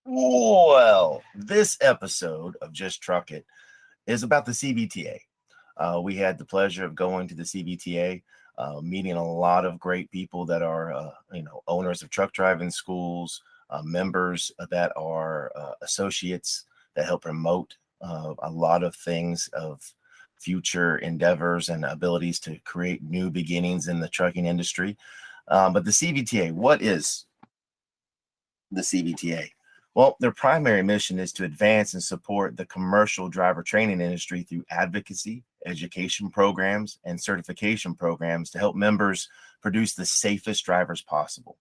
Well, this episode of Just Truck It is about the CVTA. We had the pleasure of going to the CVTA, meeting a lot of great people that are, owners of truck driving schools, members that are associates that help promote a lot of things of future endeavors and abilities to create new beginnings in the trucking industry. But the CVTA, what is the CVTA? Well, their primary mission is to advance and support the commercial driver training industry through advocacy, education programs, and certification programs to help members produce the safest drivers possible.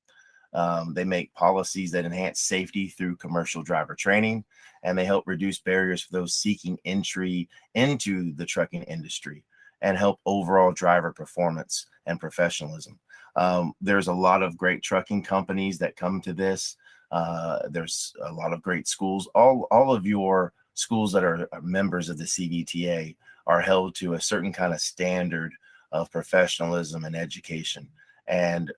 They make policies that enhance safety through commercial driver training, and they help reduce barriers for those seeking entry into the trucking industry and help overall driver performance and professionalism. There's a lot of great trucking companies that come to this. There's a lot of great schools. All of your schools that are members of the CVTA are held to a certain kind of standard of professionalism and education. And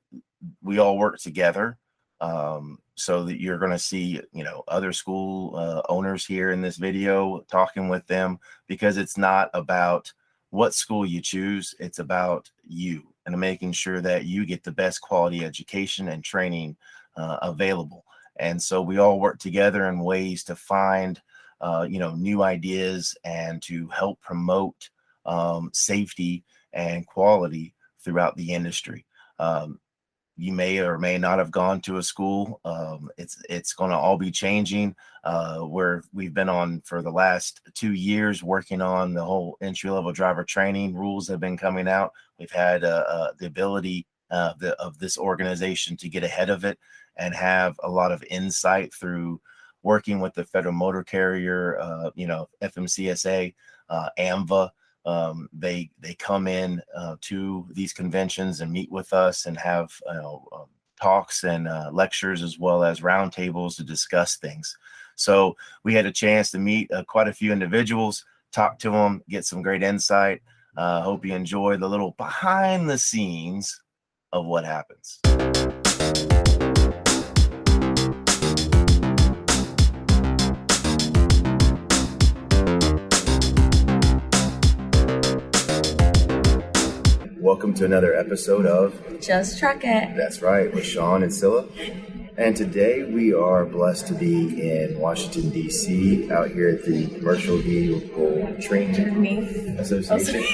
we all work together, so that you're going to see, other school owners here in this video, talking with them, because it's not about what school you choose. It's about you and making sure that you get the best quality education and training available. And so we all work together in ways to find, new ideas and to help promote safety and quality throughout the industry. You may or may not have gone to a school. It's going to all be changing. Where we've been on for the last 2 years working on the whole entry-level driver training rules have been coming out. We've had the ability of this organization to get ahead of it and have a lot of insight through working with the Federal Motor Carrier, FMCSA, AMVA. They come in to these conventions and meet with us and have talks and lectures, as well as roundtables to discuss things. So we had a chance to meet quite a few individuals, talk to them, get some great insight. Hope you enjoy the little behind the scenes of what happens. Welcome to another episode of Just Truck It. That's right, with Sean and Scylla. And today we are blessed to be in Washington, D.C., out here at the Commercial Vehicle Training Association.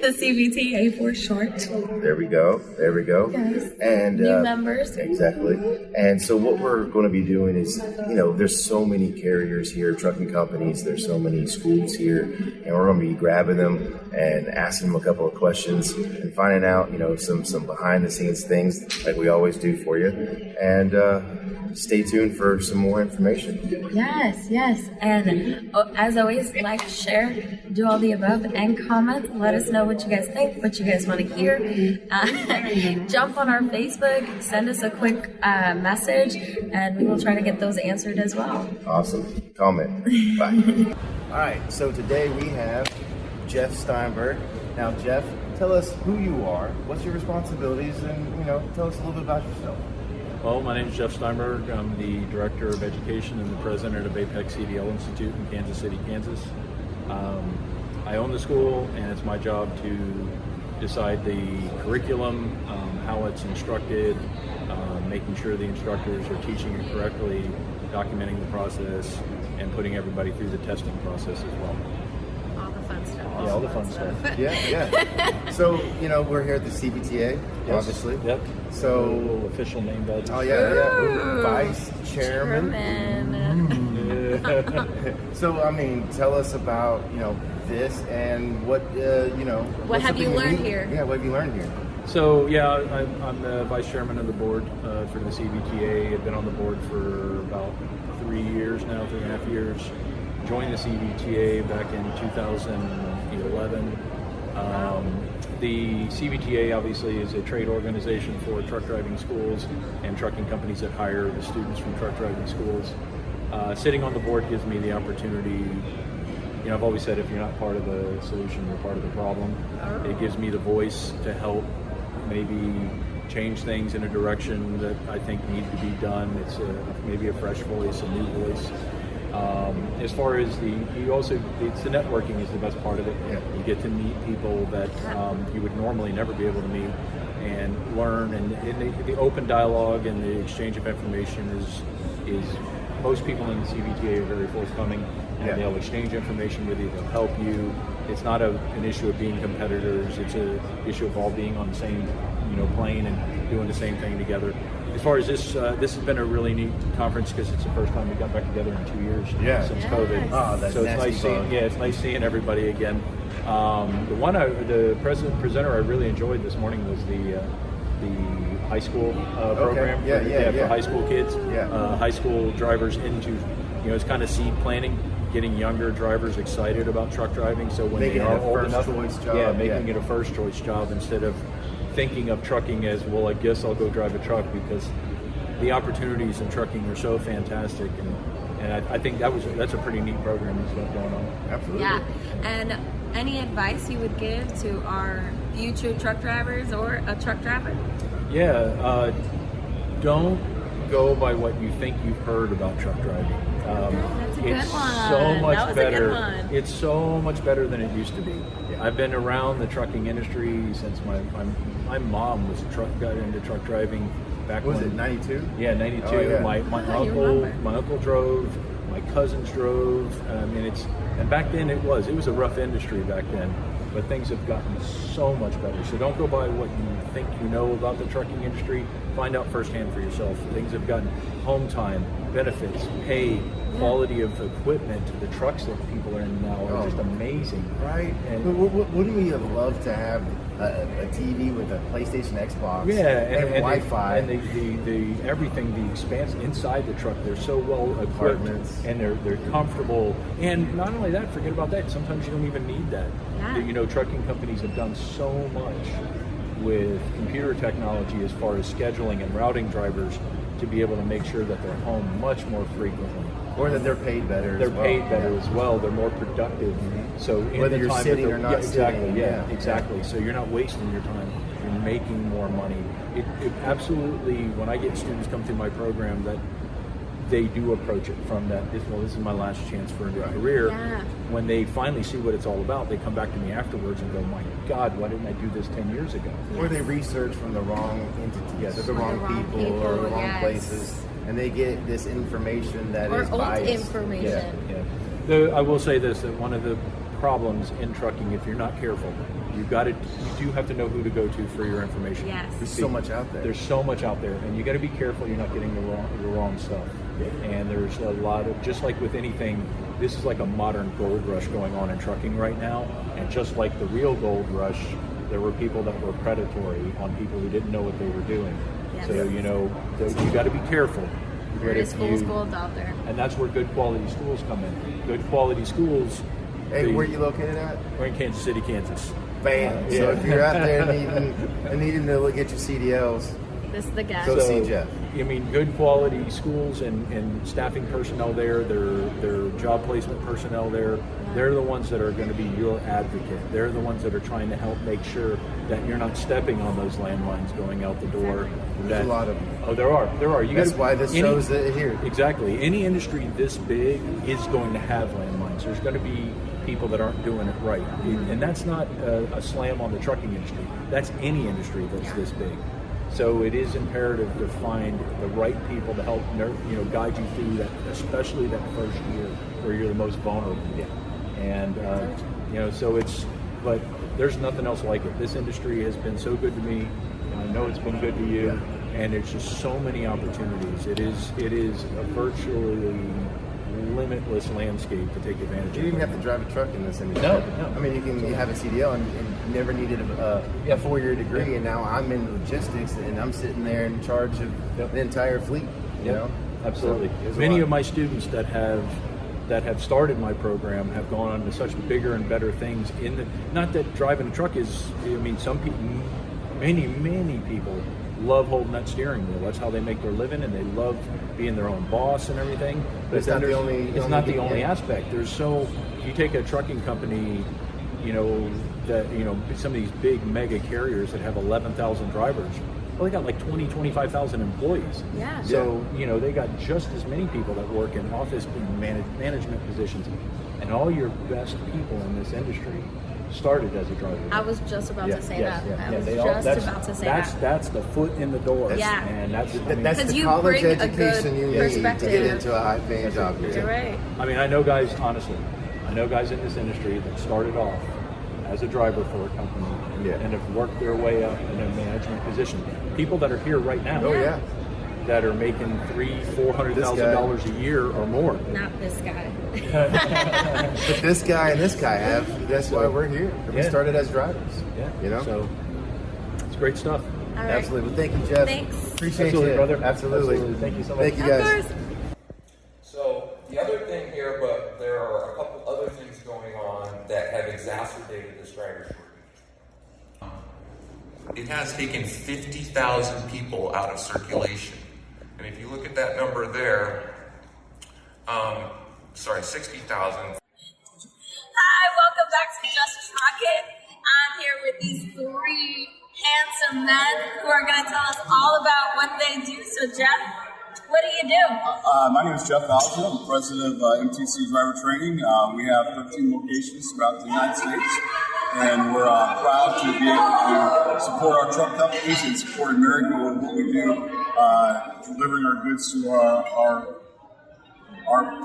The CVTA for short. There we go. Yes. And new members. Exactly. And so what we're going to be doing is, there's so many carriers here, trucking companies, there's so many schools here, and we're going to be grabbing them and asking them a couple of questions and finding out, some behind the scenes things like we always do for you. And stay tuned for some more information. Yes. And as always, like, share, do all the above, and comment. Let us know what you guys think, what you guys want to hear. Jump on our Facebook, send us a quick message, and we will try to get those answered as well. Awesome. Comment. Bye. All right. So today we have Jeff Steinberg. Now, Jeff, tell us who you are, what's your responsibilities, and, tell us a little bit about yourself. Well, my name is Jeff Steinberg. I'm the Director of Education and the President of Apex CDL Institute in Kansas City, Kansas. I own the school, and it's my job to decide the curriculum, how it's instructed, making sure the instructors are teaching it correctly, documenting the process, and putting everybody through the testing process as well. All the fun stuff. Yeah, all the fun stuff. Yeah. So, we're here at the CVTA, Yes. obviously. Yep. So, a little official name badge. Oh, yeah. Vice Chairman. So, tell us about, this and what, What have you learned here? Yeah, what have you learned here? So, I'm the Vice Chairman of the board for the CVTA. I've been on the board for about 3 years now, 3.5 years. Joined the CVTA back in 2011. The CVTA obviously is a trade organization for truck driving schools and trucking companies that hire the students from truck driving schools. Sitting on the board gives me the opportunity, I've always said if you're not part of the solution, you're part of the problem. It gives me the voice to help maybe change things in a direction that I think need to be done. It's maybe a fresh voice, a new voice. As far as the networking is the best part of it. Yeah. You get to meet people that you would normally never be able to meet and learn, and the open dialogue and the exchange of information is most people in the CVTA are very forthcoming, and they'll exchange information with you, they'll help you. It's not an issue of being competitors, it's an issue of all being on the same plane and doing the same thing together. As far as this has been a really neat conference because it's the first time we got back together in 2 years since COVID. Oh, that's so it's nice seeing, it's nice seeing everybody again. The presenter I really enjoyed this morning was the high school program for high school kids, high school drivers into, it's kind of seed planting, getting younger drivers excited about truck driving. So when they are old enough, making it a first choice job instead of thinking of trucking as, well, I guess I'll go drive a truck, because the opportunities in trucking are so fantastic, and I think that's a pretty neat program that's got going on. Absolutely. Yeah, and any advice you would give to our future truck drivers or a truck driver? Yeah, don't go by what you think you've heard about truck driving. That's a good It's one. so much That was better. a good one. It's so much better than it used to be. Yeah. I've been around the trucking industry since my mom got into truck driving back Was when it 92? Yeah, 92. Oh, yeah. My Oh, you remember. my uncle drove, my cousins drove. And back then it was a rough industry back then, but things have gotten so much better. So don't go by what you think you know about the trucking industry. Find out firsthand for yourself. Things have gotten home time, benefits, pay, quality of equipment. The trucks that people are in now are just amazing. Right. And Wouldn't we have loved to have a TV with a PlayStation, Xbox, and Wi-Fi, and the everything, the expanse inside the truck, they're so well equipped, Apartments. and they're comfortable. And not only that, forget about that. Sometimes you don't even need that. Yeah. Trucking companies have done so much with computer technology as far as scheduling and routing drivers to be able to make sure that they're home much more frequently. or that they're paid better. They're as well. paid better as well. They're more productive. So in Whether the you're time sitting that or not exactly, sitting, exactly. So you're not wasting your time. You're making more money. It absolutely. When I get students come through my program, that they do approach it from that. This is my last chance for a new career. Yeah. When they finally see what it's all about, they come back to me afterwards and go, "My God, why didn't I do this 10 years ago?" Or they research from the wrong entities, or the wrong people, or the wrong yes. places, and they get this information that Or is old biased. information. Yeah. I will say this: that one of the problems in trucking, if you're not careful, you do have to know who to go to for your information. Yes. There's so much out there. There's so much out there, and you got to be careful you're not getting the wrong stuff. And there's a lot of, just like with anything, this is like a modern gold rush going on in trucking right now. And just like the real gold rush, there were people that were predatory on people who didn't know what they were doing. Yes. So you got to be careful. There is fool's gold out there. And that's where good quality schools come in. Good quality schools. Hey, where are you located at? We're in Kansas City, Kansas. Bam. So if you're out there needing to look at your CDLs, This is the guy. Go see Jeff. I mean, good quality schools and staffing personnel there, their job placement personnel there, they're the ones that are going to be your advocate. They're the ones that are trying to help make sure that you're not stepping on those landmines going out the door. There's a lot of them. Oh, there are. That's why this shows it here. Exactly. Any industry this big is going to have landmines. There's going to be people that aren't doing it right. And that's not a slam on the trucking industry. That's any industry that's this big. So it is imperative to find the right people to help guide you through that, especially that first year where you're the most vulnerable. Yeah. And but there's nothing else like it. This industry has been so good to me. I know it's been good to you. Yeah. And there's just so many opportunities. It is a virtually limitless landscape to take advantage of. You didn't even have to drive a truck in this industry. No. I mean, you have a CDL and never needed a 4-year degree, and now I'm in logistics and I'm sitting there in charge of the entire fleet. You know, absolutely. So many of my students that have started my program have gone on to such bigger and better things. Not that driving a truck is. I mean, some people, many people love holding that steering wheel. That's how they make their living, and they love being their own boss and everything. But it's not the only. It's not the only aspect. If you take a trucking company, some of these big mega carriers that have 11,000 drivers, Well, they got like 25,000 employees. Yeah. So, you know, they got just as many people that work in office management positions. And all your best people in this industry started as a driver. I was just about to say that. I was They just about to say that. That's the foot in the door. Yeah. And that's That's the you college bring a education good you need to perspective. get into a high-paying job. You're right. I mean, I know guys, honestly, I know guys in this industry that started off as a driver for a company and have worked their way up in a management position. People that are here right now. Oh yeah. That are making $300,000-$400,000 a year or more. Not this guy. But this guy and this guy have. That's why we're here. We started as drivers. Yeah. You know. So it's great stuff. All right. Absolutely. Well, thank you, Jeff. Thanks. Appreciate Absolutely, you, brother. Absolutely. Thank you so much. Thank you, Of guys. course. So the other thing here, but there are a couple other things going on that have exacerbated this driver shortage. It has taken 50,000 people out of circulation. And if you look at that number there, 60,000. Hi, welcome back to Just Truck It. I'm here with these three handsome men who are going to tell us all about what they do. So, Jeff, what do you do? My name is Jeff Bauza. I'm president of MTC Driver Training. We have 13 locations throughout the United States, and we're proud to be able to support our truck companies and support America with what we do, delivering our goods to our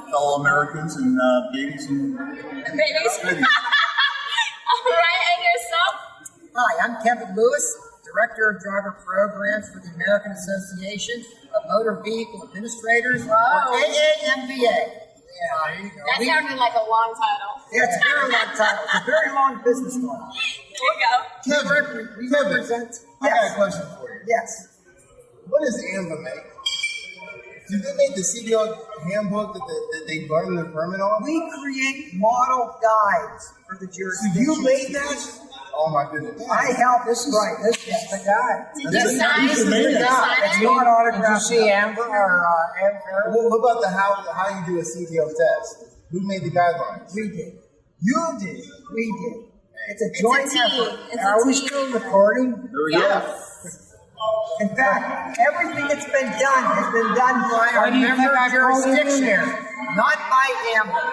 fellow Americans and babies and Babies. All right, and yourself? Hi, I'm Kevin Lewis, Director of Driver Programs for the American Association of Motor Vehicle Administrators, or AAMVA. Yeah, there you go. That sounded like a long title. Yeah, it's a very long title. It's a very long business one. There you go. We represent. I got a question for you. Yes. What does AMVA make? Did they make the CDL handbook that they learn their permit on? We create model guides for the So jurisdiction. you made that? Oh my goodness. I help. This is the guy. Did you sign This is it? the guy. It's not autographed. Did you see Amber or Amber? What about how you do a CDL test? Who made the guidelines? We did. You did. We did. It's a joint team. effort. It's a Are we team. still recording? There we go. In fact, everything that's been done has been done by our do you think member I called it in jurisdiction, there? not by Amber.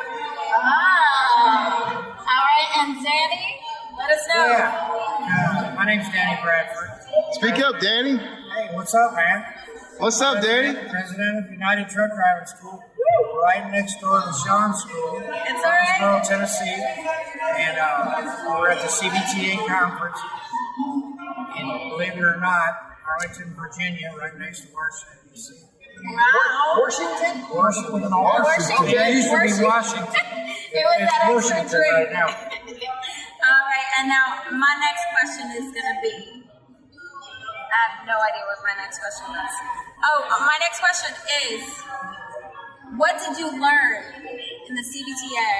Ah. All right, and Danny, let us know. Yeah. My name's Danny Bradford. Speak up, Danny. Hey, what's up, man? What's up, Danny? President of United Truck Driving School, right next door to Sean's school. It's all right. Knoxville, Tennessee. And we're at the CVTA conference. And believe it or not, Arlington, Virginia, right next to Washington, D.C. Wow. Washington? Washington. Washington. It used to be Washington. It was It's that Washington extra drink. right now. All right, and now my next question is going to be, I have no idea what my next question was. Oh, my next question is, what did you learn in the CVTA?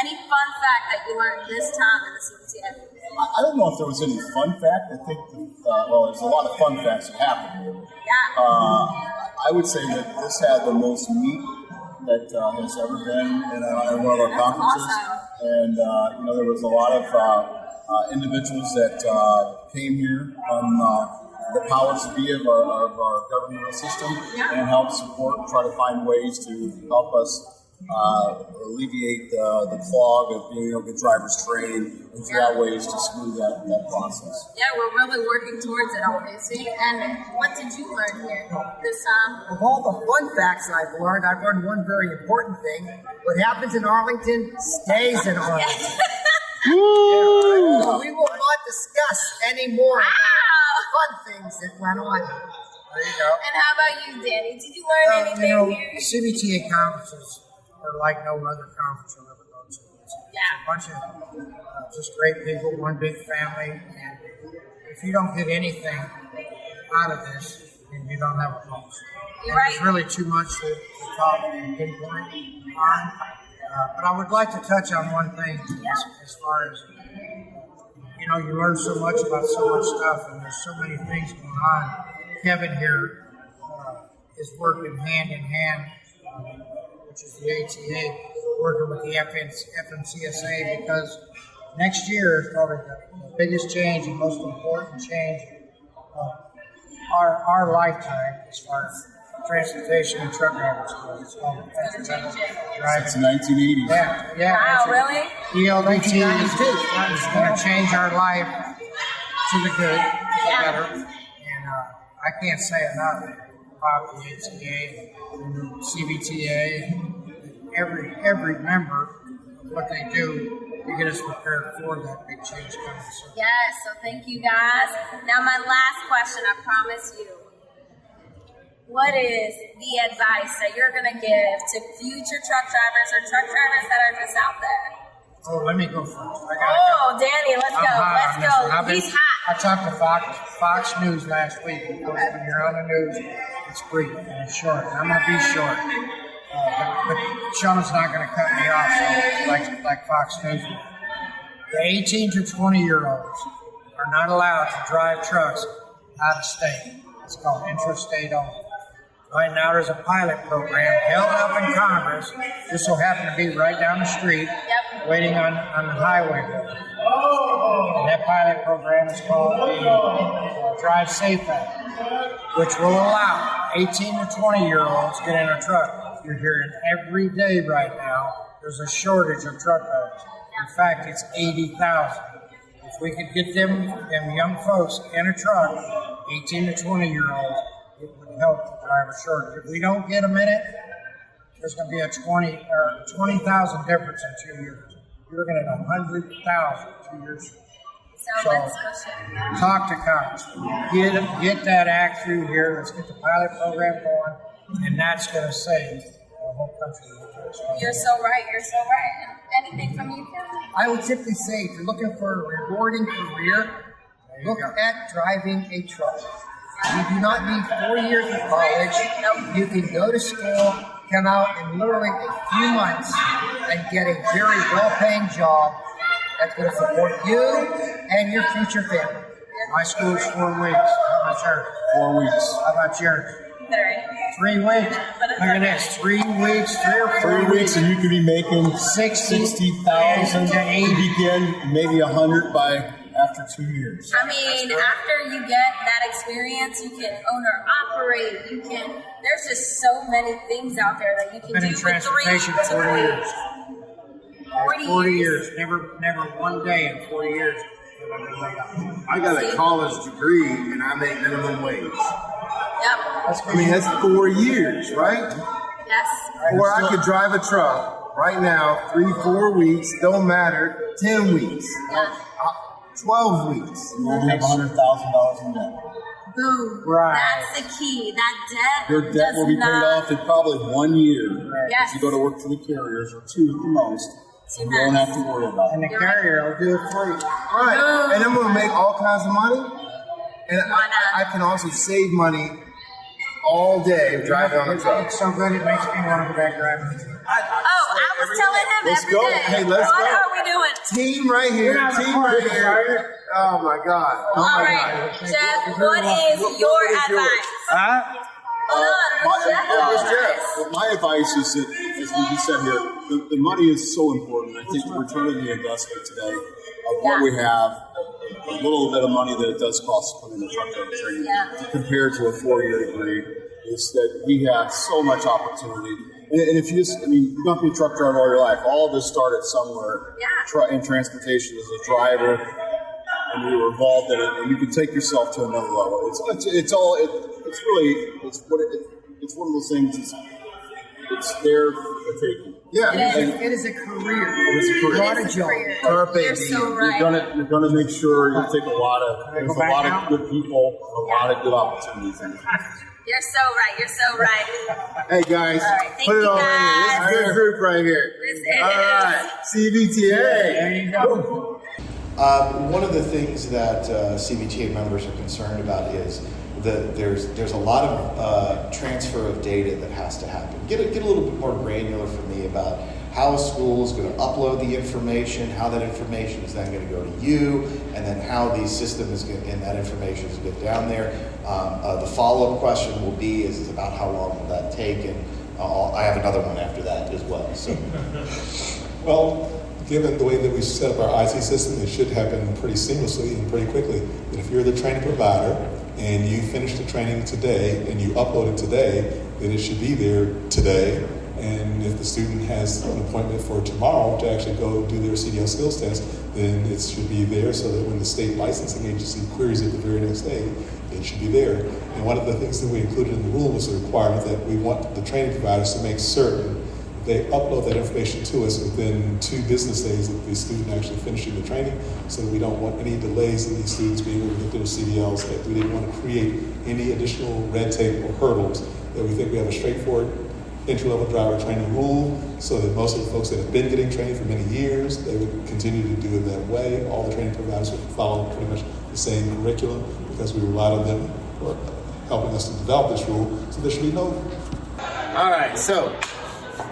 Any fun fact that you learned this time in the CVTA? I don't know if there was any fun fact. I think, there's a lot of fun facts that happened. Yeah. I would say that this had the most meat that has ever been in one of our conferences. Awesome. And, there was a lot of individuals that came here on the powers to be of our governmental system and help support and try to find ways to help us alleviate the clog of being able to get drivers trained and figure out ways to smooth that process. Yeah, we're really working towards it, obviously. And what did you learn here this time? Of all the fun facts I've learned one very important thing. What happens in Arlington stays in Arlington. So we will not discuss any more about fun things that went on. There you go. And how about you, Danny? Did you learn anything here? CVTA conferences are like no other conference you'll ever go to. It's a bunch of just great people, one big family, and if you don't get anything out of this, then you don't have a pulse. You're right. There's really too much to talk and pinpoint on. But I would like to touch on one thing as far as, you learn so much about so much stuff, and there's so many things going on. Kevin here is working hand in hand, which is the ATA, working with the FMCSA, because next year is probably the biggest change and most important change of our lifetime as far as transportation and truck drivers go. It's called driving. Since the 1980s. Yeah. Wow, really? ELDT is going to change our life to the good, the better. And I can't say enough about the ATA, the CVTA, every member, what they do to get us prepared for that big change coming soon. Yes, so thank you guys. Now my last question, I promise you. What is the advice that you're going to give to future truck drivers or truck drivers that are just out there? Oh, let me go first. Danny, let's go. He's hot. I talked to Fox News last week. Of course, when you're on the news, it's brief and it's short. I'm going to be short. But Sean's not going to cut me off like Fox News. The 18 to 20-year-olds are not allowed to drive trucks out of state. It's called intrastate only. Right now, there's a pilot program held up in Congress. This will happen to be right down the street, waiting on the highway bill. And that pilot program is called the Drive Safe Act, which will allow 18 to 20-year-olds to get in a truck. You're hearing every day right now, there's a shortage of truck drivers. In fact, it's 80,000. If we could get them young folks in a truck, 18 to 20-year-olds, it would help the driver shortage. If we don't get them in it, there's going to be a 20,000 difference in 2 years. You're looking at 100,000 2 years. So let's push it. Talk to Congress. Get that act through here. Let's get the pilot program going, and that's going to save the whole country. You're so right. Anything from you, Kevin? I would simply say, if you're looking for a rewarding career, look at driving a truck. You do not need 4 years of college. You can go to school, come out in literally a few months, and get a very well-paying job that's going to support you and your future family. My school's 4 weeks. How about yours? 4 weeks. How about yours? 3 3 weeks. Look at this. 3 weeks, 3 or 4 3 weeks, and you could be making 60,000 to begin, maybe 100 by after 2 years. I mean, after you get that experience, you can own or operate. There's just so many things out there that you can Been do in with transportation 3 40 years. 40 years. Never one day in 40 years. I got a college degree and I make minimum wage. Yep. I mean, that's 4 years, right? Yes. Or I could drive a truck right now, 3-4 weeks, don't matter, 10 weeks, 12 weeks. You only have $100,000 in debt. Boom. Right. That's the key. That debt. Your debt will be paid off in probably 1 year. Yes. If you go to work for the carriers, or 2 at the most. You don't have to worry about it. And the carrier will do it for you. Right. And I'm going to make all kinds of money. And I can also save money all day driving on the truck. It's so good, it makes me want to go back driving. I was telling him Let's every go. day. Hey, let's what go. are we doing? Team right here. Team right here. Oh my God. Oh All my right, God. Jeff, what is your advice? Huh? My advice is that, as we just said here, the money is so important. I think the return of the investment today of what we have, a little bit of money that it does cost to put in a truck driver training compared to a 4-year degree, is that we have so much opportunity. And if you you're not going to be a truck driver all your life. All of this started somewhere in transportation as a driver, and you were involved in it, and you can take yourself to another level. It's one of those things. It's there for taking. Yeah, it is a career. It's a career. Not a job. You're so right. You're gonna make sure you take a lot of good people, a lot of good opportunities. You're so right. Hey guys, right, put it all guys. right here. This is a good group right here. This is. All right, CVTA. There you go. One of the things that CVTA members are concerned about is that there's a lot of transfer of data that has to happen. Get a little bit more granular for me about how a school is going to upload the information, how that information is then going to go to you, and then how the system is going and that information is going to get down there. The follow-up question will be is about how long will that take, and I have another one after that as well. So, well, given the way that we set up our IT system, it should happen pretty seamlessly and pretty quickly. And if you're the training provider, and you finish the training today and you upload it today, then it should be there today. And if the student has an appointment for tomorrow to actually go do their CDL skills test, then it should be there so that when the state licensing agency queries it the very next day, it should be there. And one of the things that we included in the rule was a requirement that we want the training providers to make certain they upload that information to us within 2 business days of the student actually finishing the training, so that we don't want any delays in these students being able to get those CDLs, that we didn't want to create any additional red tape or hurdles, that we think we have a straightforward entry-level driver training rule, so that most of the folks that have been getting trained for many years, they would continue to do it that way. All the training providers would follow pretty much the same curriculum, because we relied on them for helping us to develop this rule, so there should be no. All right, so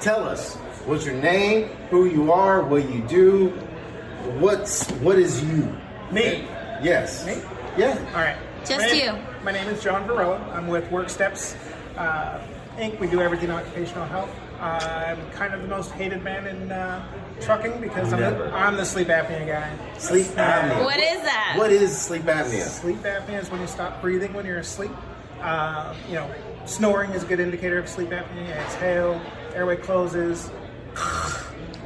tell us, what's your name, who you are, what you do, what is you? Me? Yes. Me? Yeah. All right. Just you. My name is John Varela. I'm with WorkSteps Inc. We do everything occupational health. I'm kind of the most hated man in trucking because I'm the sleep apnea guy. Sleep apnea. What is that? What is sleep apnea? Sleep apnea is when you stop breathing when you're asleep. Snoring is a good indicator of sleep apnea. Exhale, airway closes.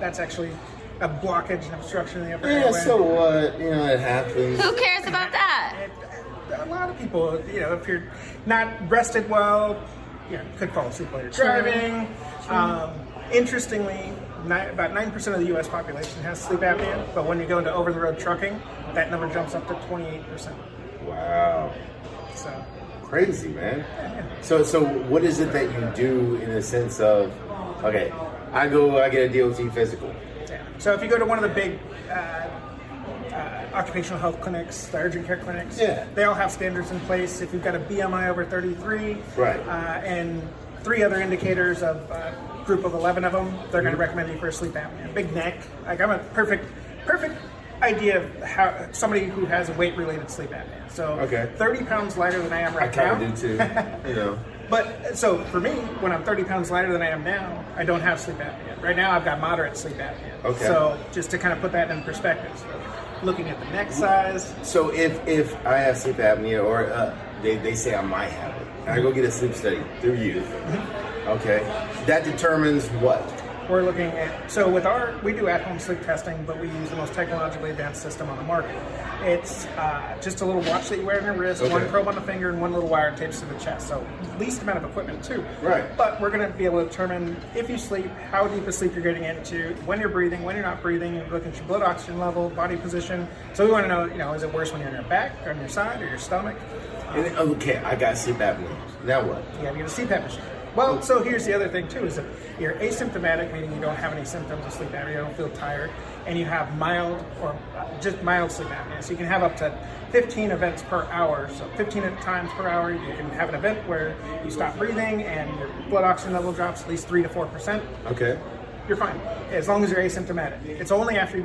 That's actually a blockage and obstruction in the upper airway. Yeah, so what? It happens. Who cares about that? A lot of people, if you're not rested well, could fall asleep while you're driving. Interestingly, about 9% of the U.S. population has sleep apnea, but when you go into over-the-road trucking, that number jumps up to 28%. Wow. So crazy, man. Yeah. So what is it that you do in the sense of, okay, I get a DOT physical. Yeah. So if you go to one of the big occupational health clinics, the urgent care clinics, they all have standards in place. If you've got a BMI over 33, right, and 3 other indicators of a group of 11 of them, they're going to recommend you for a sleep apnea. Big neck, like I'm a perfect idea of how somebody who has a weight-related sleep apnea. So 30 pounds lighter than I am right now. I kind of do too, But so for me, when I'm 30 pounds lighter than I am now, I don't have sleep apnea. Right now, I've got moderate sleep apnea. Okay. So just to kind of put that in perspective, looking at the neck size. So if I have sleep apnea, or they say I might have it, and I go get a sleep study through you, okay, that determines what? We're looking at, so we do at-home sleep testing, but we use the most technologically advanced system on the market. It's just a little watch that you wear on your wrist, one probe on the finger, and one little wire tapes to the chest. So least amount of equipment too. Right. But we're going to be able to determine if you sleep, how deep a sleep you're getting into, when you're breathing, when you're not breathing. We're looking at your blood oxygen level, body position. So we want to know, is it worse when you're on your back, or on your side, or your stomach? Okay, I got sleep apnea. Now what? You got to get a CPAP machine. Well, so here's the other thing too, is that you're asymptomatic, meaning you don't have any symptoms of sleep apnea, you don't feel tired, and you have mild or just mild sleep apnea. So you can have up to 15 events per hour. So 15 times per hour, you can have an event where you stop breathing and your blood oxygen level drops at least 3 to 4%. Okay. You're fine, as long as you're asymptomatic. It's only after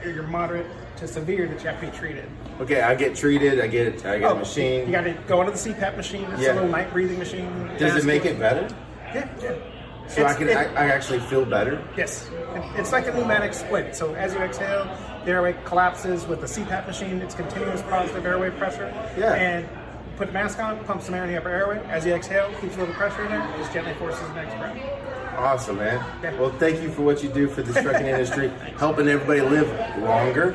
you're moderate to severe that you have to be treated. Okay, I get treated, I get a machine. You got to go into the CPAP machine. It's a little night breathing machine. Does it make it better? Yeah. So I actually feel better? Yes. It's like a pneumatic split. So as you exhale, the airway collapses with the CPAP machine. It's continuous positive airway pressure. Yeah. And put a mask on, pump some air in the upper airway. As you exhale, keeps a little pressure in there, just gently forces the next breath. Awesome, man. Yeah. Well, thank you for what you do for the trucking industry, helping everybody live longer.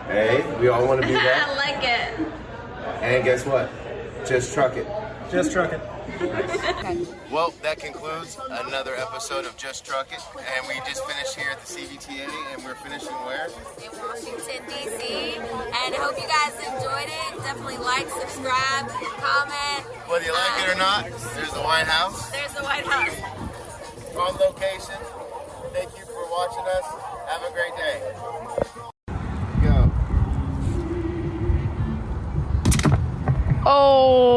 Hey, we all want to be that. I like it. And guess what? Just truck it. Just truck it. Well, that concludes another episode of Just Truck It, and we just finished here at the CVTA, and we're finishing where? In Washington, D.C., and I hope you guys enjoyed it. Definitely like, subscribe, comment. Whether you like it or not, there's the White House. There's the White House. On location. Thank you for watching us. Have a great day. Oh.